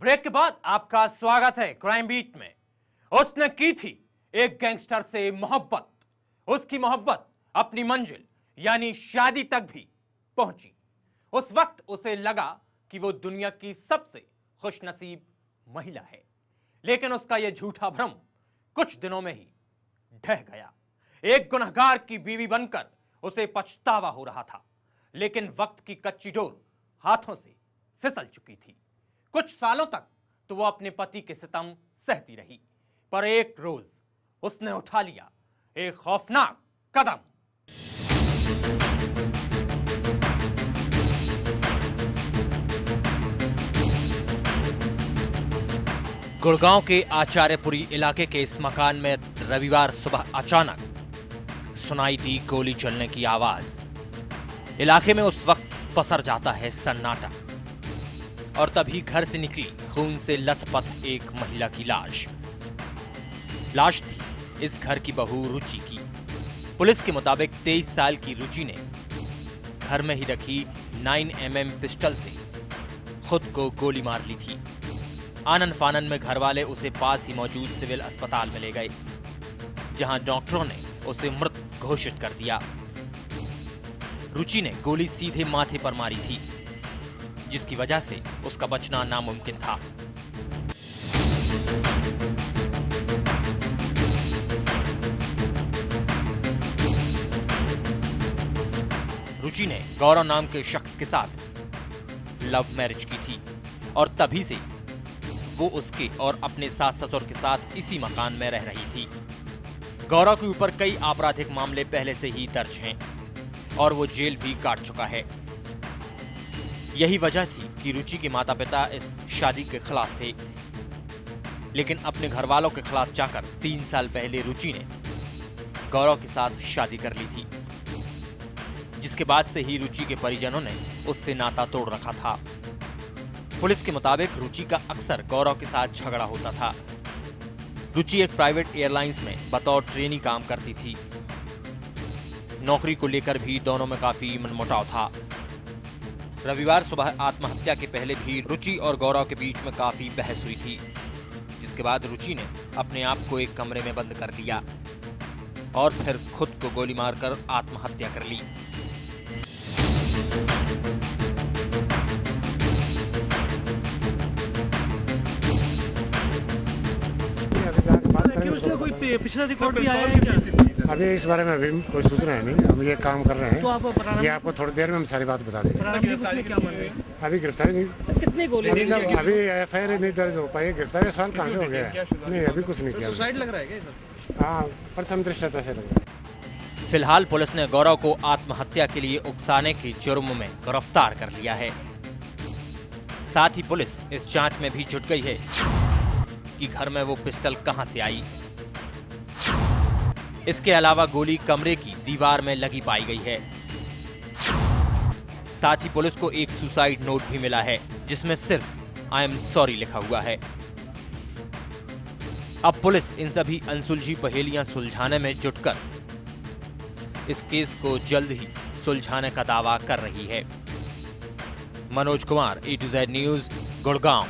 Break के बाद आपका स्वागत है क्राइम बीट में। उसने की थी एक गैंगस्टर से मोहब्बत। उसकी मोहब्बत अपनी मंजिल यानी शादी तक भी पहुंची। उस वक्त उसे लगा कि वो दुनिया की सबसे खुशनसीब महिला है, लेकिन उसका यह झूठा भ्रम कुछ दिनों में ही ढह गया। एक गुनहगार की बीवी बनकर उसे पछतावा हो रहा था, लेकिन वक्त की कच्ची डोर हाथों से फिसल चुकी थी। कुछ सालों तक तो वो अपने पति के सितम सहती रही, पर एक रोज उसने उठा लिया एक खौफनाक कदम। गुड़गांव के आचार्यपुरी इलाके के इस मकान में रविवार सुबह अचानक सुनाई दी गोली चलने की आवाज। इलाके में उस वक्त पसर जाता है सन्नाटा, और तभी घर से निकली खून से लथपथ एक महिला की लाश। लाश थी इस घर की बहू रुचि की। पुलिस के मुताबिक 23 साल की रुचि ने घर में ही रखी 9mm पिस्टल से खुद को गोली मार ली थी। आनन फानन में घर वाले उसे पास ही मौजूद सिविल अस्पताल में ले गए, जहां डॉक्टरों ने उसे मृत घोषित कर दिया। रुचि ने गोली सीधे माथे पर मारी थी, जिसकी वजह से उसका बचना नामुमकिन था। रुचि ने गौरव नाम के शख्स के साथ लव मैरिज की थी, और तभी से वो उसके और अपने सास ससुर के साथ इसी मकान में रह रही थी। गौरव के ऊपर कई आपराधिक मामले पहले से ही दर्ज हैं, और वो जेल भी काट चुका है। यही वजह थी कि रुचि के माता पिता इस शादी के खिलाफ थे, लेकिन अपने घर वालों के खिलाफ जाकर 3 साल पहले रुचि ने गौरव के साथ शादी कर ली थी, जिसके बाद से ही रुचि के परिजनों ने उससे नाता तोड़ रखा था। पुलिस के मुताबिक रुचि का अक्सर गौरव के साथ झगड़ा होता था। रुचि एक प्राइवेट एयरलाइंस में बतौर ट्रेनी काम करती थी। नौकरी को लेकर भी दोनों में काफी मनमुटाव था। रविवार सुबह आत्महत्या के पहले भी रुचि और गौरव के बीच में काफी बहस हुई थी, जिसके बाद रुचि ने अपने आप को एक कमरे में बंद कर लिया और फिर खुद को गोली मारकर आत्महत्या कर ली। कोई पिछला रिकॉर्ड भी आया है क्या? अभी इस बारे में अभी कोई सूचना है नहीं। हम ये काम कर रहे हैं, तो आप ये आपको थोड़ी देर में हम सारी बात बता देंगे। क्या मान रहे हैं? अभी गिरफ्तारी नहीं, कितने गोली अभी FIR नहीं दर्ज हो पाई। गिरफ्तारी सवाल कहाँ से हो गया है? नहीं, अभी कुछ नहीं किया। सुसाइड लग रहा है क्या सर? हाँ, प्रथम दृष्टया तो ऐसे लग रहा है। फिलहाल पुलिस ने गौरव को आत्महत्या के लिए उकसाने के जुर्म में गिरफ्तार कर लिया है। साथ ही पुलिस इस जांच में भी जुट गई है कि घर में वो पिस्टल कहां से आई। इसके अलावा गोली कमरे की दीवार में लगी पाई गई है। साथ ही पुलिस को एक सुसाइड नोट भी मिला है, जिसमें सिर्फ आई एम सॉरी लिखा हुआ है। अब पुलिस इन सभी अनसुलझी पहेलियां सुलझाने में जुटकर इस केस को जल्द ही सुलझाने का दावा कर रही है। Manoj Kumar, A to Z news, Gurgaon.